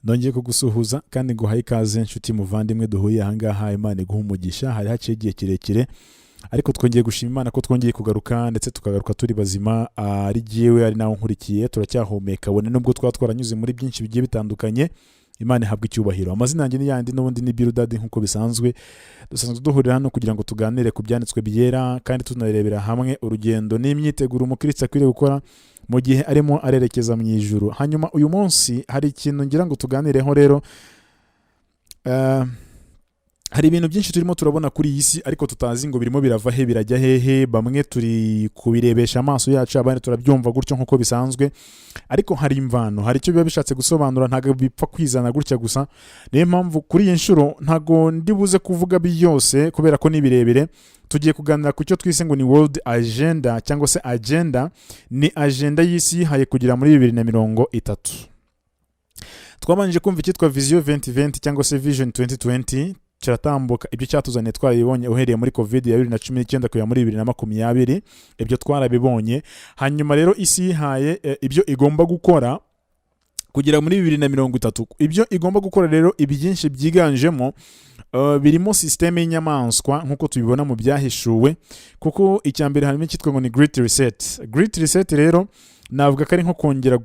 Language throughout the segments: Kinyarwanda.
nongeye kugusuhuza kandi nguhaye ikaze nshuti muvandimwe duhuye ahangaha. Imana iguha umugisha. Hari haciye igihe kirekire ariko twongeye gushima Imana ko twongeye kugaruka, ndetse tukagaruka turi bazima, ari jyewe ari nawe nkurikiye, turacyahumeka bone nubwo twaranyuze muri byinshi bigiye bitandukanye. Imana ihabwe icyubahiro. Amazina yanjye ni yandi n'ubundi ni Ibyo nkuko bisanzwe. Dusanzwe duhurira hano kugira ngo tuganire ku byanditswe byera kandi tunarebera hamwe urugendo n'imyiteguro umukristo akwiriye gukora mu gihe arimo arerekeza mu ijuru. Hanyuma uyu munsi hari ikintu ngira ngo tuganireho rero. Hari ibintu byinshi turimo turabona kuri iyi si ariko tutazi ngo birimo birava he birajya hehe. Bamwe turi kubirebesha amaso yacu, abandi turabyumva gutyo nkuko bisanzwe, ariko hari imvano, hari icyo biba bishatse gusobanura, ntago bipfa kwizana gutya gusa. Niyo mpamvu kuri iyi nshuro ntago ndibuze kuvuga byose kubera ko ni birebire. Tugiye kuganira ku cyo twise ngo ni world agenda cyangwa se agenda. Ni agenda y'isi yihaye kugira muri 2030. Twabanje kumva icyitwa vision 2020 cyangwa se vision 2020 kiratambuka. Ibyo cyatuzaniye twarabibonye uhereye muri covid ya 2019 kugera muri 2020. Ibyo twarabibonye. Hanyuma rero isi yihaye ibyo igomba gukora kugira muri 2030. Ibyo igomba gukora rero ibyinshi byiganjemo birimo systeme y'inyamaswa nkuko tubibona mu byahishuwe, kuko icyambere harimo icyitwa ngo ni great reset. Great reset rero navuga ko ari nko kongera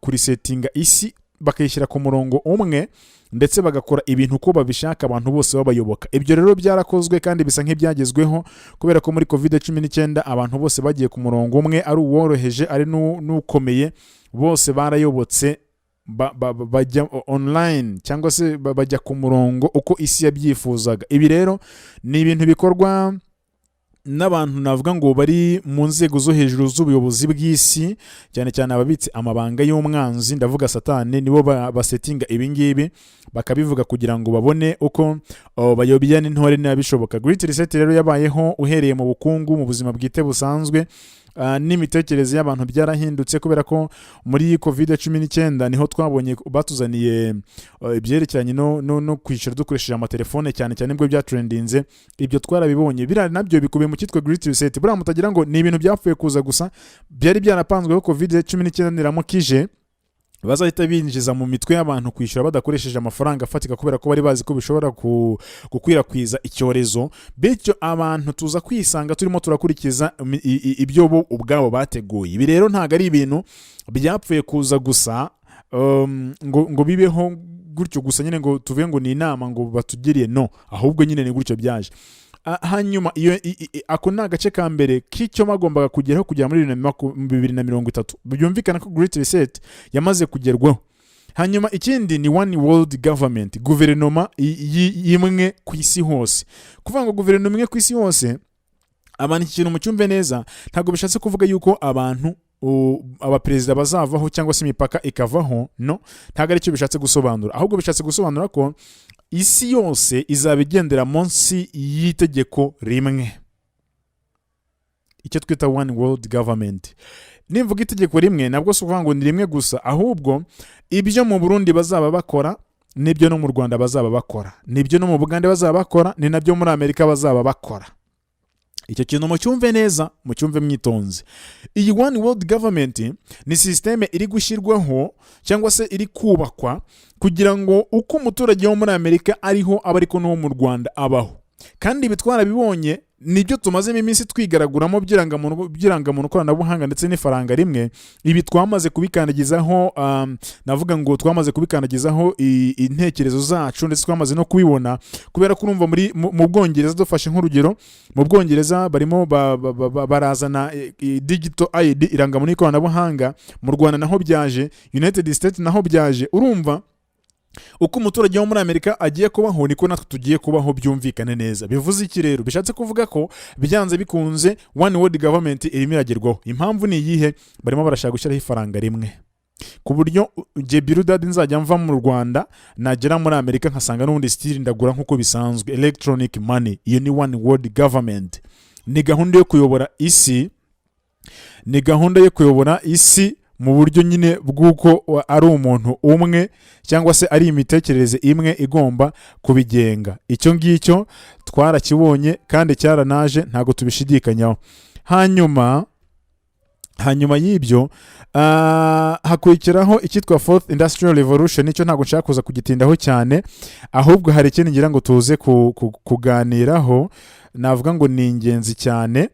kurisetinga isi, bakayishyira ku murongo umwe ndetse bagakora ibintu uko babishaka, abantu bose babayoboka. Ibyo rero byarakozwe kandi bisa nk'ibyagezweho kubera ko muri covid-19 abantu bose bagiye ku murongo umwe, ari uworoheje ari n'ukomeye, bose barayobotse bajya online cyangwa se bajya ku murongo uko isi yabyifuzaga. Ibi rero ni ibintu bikorwa n'abantu navuga ngo bari mu nzego zo hejuru z'ubuyobozi bw'isi, cyane cyane ababitse amabanga y'umwanzi, ndavuga satani, nibo basetinga ibingibi bakabivuga kugira ngo babone uko bayobya n'intore n'abishoboka. Great reset rero yabayeho uhereye mu bukungu, mu buzima bwite busanzwe, n'imitekerereze y'abantu byarahindutse kubera ko muri covid-19 niho twabonye batuzaniye ibyerekeranye no kwishyura dukoresheje amatelefone, cyane cyane nibwo byatrendinze. Ibyo twarabibonye, birari nabyo bikubiye mu cyitwa great reset. Buriya mutagira ngo ni ibintu byapfuye kuza gusa, byari byarapanzwe ko covid-19 niramukije bazahita binjiza mu mitwe y'abantu kwishyura badakoresheje amafaranga afatika, kubera ko bari bazi ko bishobora gukwirakwiza icyorezo. Bityo abantu tuza kwisanga turimo turakurikiza ibyo bo ubwabo bateguye. Ibi rero ntago ari ibintu byapfuye kuza gusa ngo bibeho gutyo gusa nyine ngo tuvuge ngo ni inama ngo batugiriye, no, ahubwo nyine ni gutyo byaje. Hanyuma ako ni agace ka mbere k'icyo bagombaga kugeraho kugera muri 2030. Byumvikana ko great reset yamaze kugerwaho. Hanyuma ikindi ni one world government, guverinoma imwe ku isi hose. Kuvuga ngo guverinoma imwe ku isi hose, abantu ikintu mu cyumve neza, ntabwo bishatse kuvuga yuko abantu abaperezida bazavaho cyangwa se imipaka ikavaho, no, ntabwo ari cyo bishatse gusobanura. Ahubwo bishatse gusobanura ko isi yose izaba igendera munsi y'itegeko rimwe, icyo twita one world government. Nimvuga itegeko rimwe nabwo si ukuvuga ngo ni rimwe gusa, ahubwo ibyo mu Burundi bazaba bakora nibyo no mu Rwanda bazaba bakora, nibyo no mu Bugande bazaba bakora, ni nabyo muri Amerika bazaba bakora. Icyo kintu mucyumve neza, mucyumve mwitonze. Iyi one world government ni systeme iri gushyirwaho cyangwa se iri kubakwa kugira ngo uko umuturage wo muri Amerika ariho aba ariko no mu Rwanda abaho. Kandi bitwara bibonye nibyo tumazemo iminsi twigaraguramo byirangamuntu koranabuhanga ndetse n'ifaranga rimwe. Ibi twamaze kubikandagizaho, navuga ngo twamaze kubikandagizaho intekerezo zacu, ndetse twamaze no kubibona kubera ko urumva mu Bwongereza, dufashe nk'urugero, mu Bwongereza barimo barazana digital ID, irangamuntu koranabuhanga. Mu Rwanda naho byaje, United States naho byaje. Urumva uko umuturage wo muri Amerika agiye kubaho niko natwe tugiye kubaho, byumvikane neza. Bivuze iki rero? Bishatse kuvuga ko byanze bikunze one world government irimo iragerwaho. Impamvu ni iyihe? Barimo barashaka gushyiraho ifaranga rimwe, ku buryo Ibyo nzajya mva mu Rwanda nagera muri Amerika nkasanga n'ubundi still ndagura nk'uko bisanzwe electronic money. Iyo ni one world government. Ni gahunda yo kuyobora isi, ni gahunda yo kuyobora isi mu buryo nyine bw'uko ari umuntu umwe cyangwa se ari imitekerereze imwe igomba kubigenga. Icyo ngicyo twarakibonye kandi cyaranaje, ntago tubishidikanyaho. Hanyuma hanyuma y'ibyo hakurikiraho icyitwa fourth industrial revolution. nicyo ntabwo nshaka kuza kugitindaho cyane, ahubwo hari ikindi ngira ngo tuze kuganiraho, navuga ngo ni ingenzi cyane.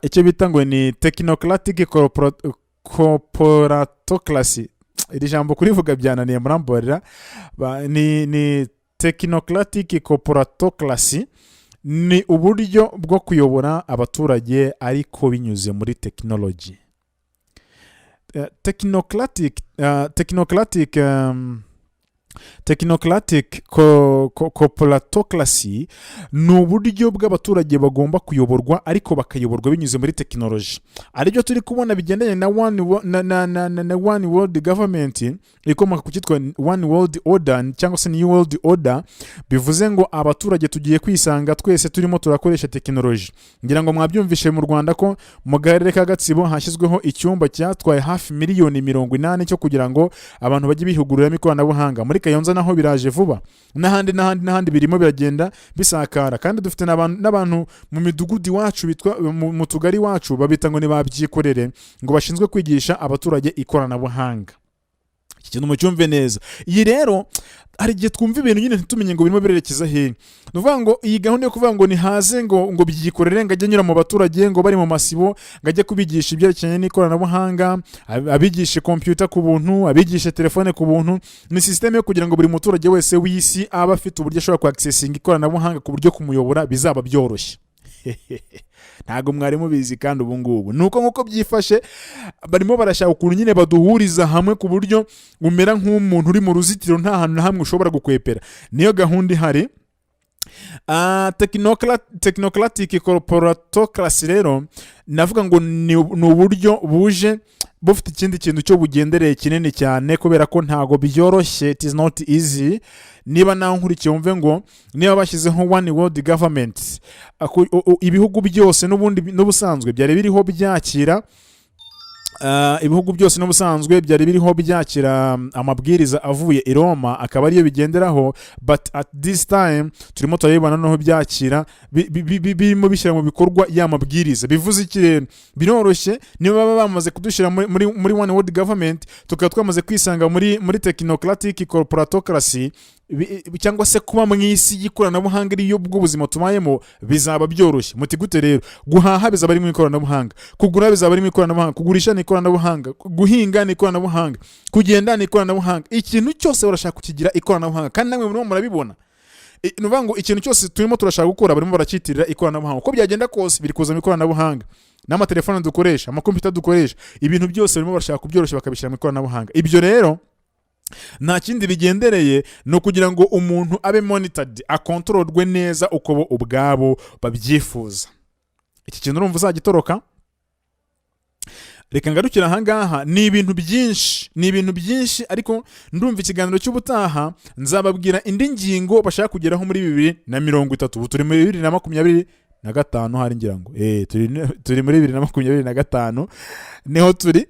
Icyo bita ngo ni technocratic corporatocracy. iri jambo kurivuga byananiye muramborera. ni technocratic corporatocracy, ni uburyo bwo kuyobora abaturage ariko binyuze muri technology. Technocratic corporatocracy ni uburyo bw'abaturage bagomba kuyoborwa ariko bakayoborwa binyuze muri technology. Aribyo turi kubona bigendanye na one world government, ikomoka ku cyitwa one world order cyangwa se new world order. Bivuze ngo abaturage tugiye kwisanga twese turimo turakoresha technology. Ngira ngo mwabyumvishe mu Rwanda ko mu karere ka Gatsibo hashyizweho icyumba cyatwaye hafi miliyoni 80 cyo kugira ngo abantu bajye bihugurira ikoranabuhanga. Muri Kayonza naho biraje vuba, n'ahandi birimo biragenda bisakara, kandi dufite n'abantu mu midugudu iwacu bitwa mu tugari wacu babita ngo ni babyikorere, ngo bashinzwe kwigisha abaturage ikoranabuhanga. Iki kintu mucyumve neza. Iyi rero hari igihe twumva ibintu nyine ntitumenye ngo birimo birerekeza he. Nuvuga ngo iyi gahunda yo kuvuga ngo ni haze ngo byikorere, ngo ajye nyura mu baturage, ngo bari mu masibo, ngo ajye kubigisha ibyerekeranye n'ikoranabuhanga, abigishe computer ku buntu, abigishe telefone ku buntu. Ni system yo kugira ngo buri muturage wese w'isi aba afite uburyo ashobora ku accessing ikoranabuhanga ku buryo kumuyobora bizaba byoroshye. Ntago mwari mubizi kandi ubu ngubu nuko nkuko byifashe, barimo barashaka ukuntu nyine baduhuriza hamwe ku buryo umera nk'umuntu uri mu ruzitiro nta hantu na hamwe ushobora gukwepera. Niyo gahunda ihari. Technocratic corporatocracy rero navuga ngo ni uburyo buje bufite ikindi kintu cyo bugendereye kinini cyane, kubera ko ntago byoroshye. It is not easy. Niba naho nkurikiye wumve ngo niba bashyizeho one world government, ibihugu byose n'ubusanzwe byari biriho byakira ibihugu byose n'ubusanzwe byari biriho byakira amabwiriza avuye i Roma, akaba ariyo bigenderaho. But at this time turimo turabibona noneho byakira birimo bishyira mu bikorwa ya mabwiriza. Bivuze iki rero? Biroroshye niba baba bamaze kudushyira muri one world government, tukaba twamaze kwisanga muri technocratic corporatocracy, cyangwa se kuba mu isi y'ikoranabuhanga iriyo bw'ubuzima tumayemo, bizaba byoroshye. Muti gute rero? Guhaha bizaba ari mu ikoranabuhanga, kugura bizaba ari mu ikoranabuhanga, kugurisha ni ikoranabuhanga, guhinga ni ikoranabuhanga, kugenda ni ikoranabuhanga. Ikintu cyose urashaka kukigira ikoranabuhanga, kandi namwe murimo murabibona. Nuvuga ngo ikintu cyose turimo turashaka gukora barimo baracitirira ikoranabuhanga. Uko byagenda kose biri kuza mu ikoranabuhanga. N'amatelefone dukoresha, amakompiyuta dukoresha, ibintu byose barimo barashaka kubyoroshya bakabishyira mu ikoranabuhanga. Ibyo rero nta kindi bigendereye no kugira ngo umuntu abe monitored, akontororwe neza uko bo ubwabo babyifuza. Iki kintu urumva uzagitoroka? Reka ngarukira ahangaha. Ni ibintu byinshi, ariko ndumva ikiganiro cy'ubutaha nzababwira indi ngingo bashaka kugeraho muri 2030. Ubu turi muri 2025 hari ngira ngo turi muri 2025 niho turi,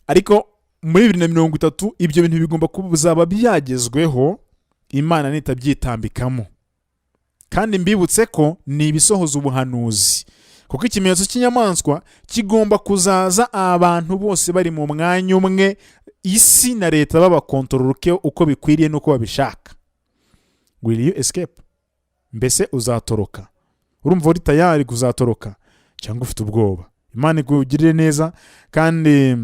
ariko muri 2030 ibyo bintu bigomba kuzaba byagezweho, Imana nitabyitambikamo. Kandi mbibutse ko ni ibisohoza ubuhanuzi, kuko ikimenyetso cy'inyamaswa kigomba kuzaza abantu bose bari mu mwanya umwe, isi na leta babakontororoke uko bikwiriye nuko babishaka. Will you escape? Mbese uzatoroka? Urumva uri tayari kuzatoroka cyangwa ufite ubwoba? Imana ikugirire neza kandi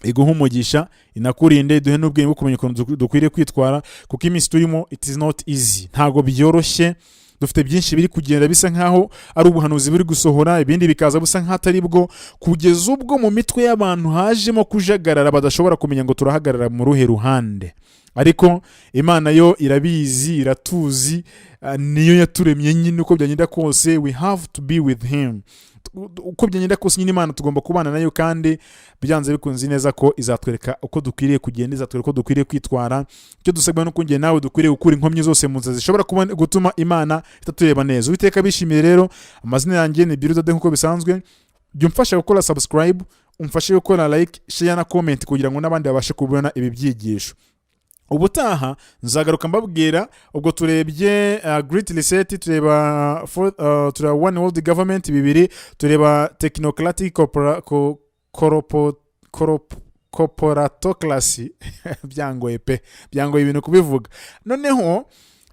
iguha umugisha, inakurinde, duhe n'ubwenge bwo kumenya ukuntu dukwiriye kwitwara, kuko iminsi turimo it is not easy. Ntago byoroshye. Dufite byinshi biri kugenda bisa nkaho ari ubuhanuzi buri gusohora, ibindi bikaza busa nk'atari bwo, kugeza ubwo mu mitwe y'abantu hajemo kujagarara badashobora kumenya ngo turahagarara mu ruhe ruhande. Ariko Imana yo irabizi, iratuzi, niyo yaturemye nyine. Uko byagenda kose we have to be with him. Uko byagenda kose nyine Imana tugomba kubana nayo, kandi byanze bikunze neza ko izatwereka uko dukwiriye kugenda, izatwereka uko dukwiriye kwitwara. Icyo dusabwa no kungiye nawe dukwiriye gukura inkomyi zose mu nzira zishobora gutuma Imana itatureba neza. Uwiteka bishimiye rero. Amazina yanjye ni Ibyo nkuko bisanzwe. Jya umfasha gukora subscribe, umfashe gukora like, share na comment kugira ngo n'abandi babashe kubona ibi byigisho. ubutaha nzagaruka mbabwira ubwo turebye Great Reset, tureba One World Government bibiri, tureba Technocratic Corporatocracy byangoye ibintu kubivuga. Noneho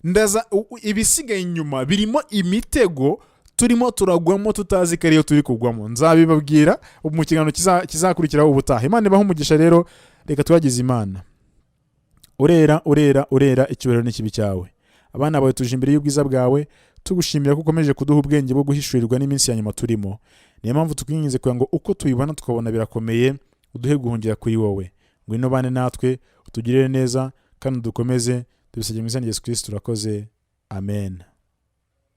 ndaza ibisigaye inyuma birimo imitego turimo turagwamo tutazi ko ariyo turi kugwamo, nzabibabwira mu kiganiro kizakurikiraho ubutaha. Imana ibahe umugisha rero, reka twagize Imana. Urera icyubahiro n'ikibi cyawe. Abana bawe tuje imbere y'ubwiza bwawe, tugushimira ko ukomeje kuduha ubwenge bwo guhishurirwa n'iminsi ya nyuma turimo. Niyo mpamvu tukwinginze kugira ngo uko tuyibona tukabona birakomeye, uduhe guhungira kuri wowe. Ngwino bane natwe, utugirire neza kandi dukomeze, tubisabye mu izina rya Yesu Kristo turakoze. Amen.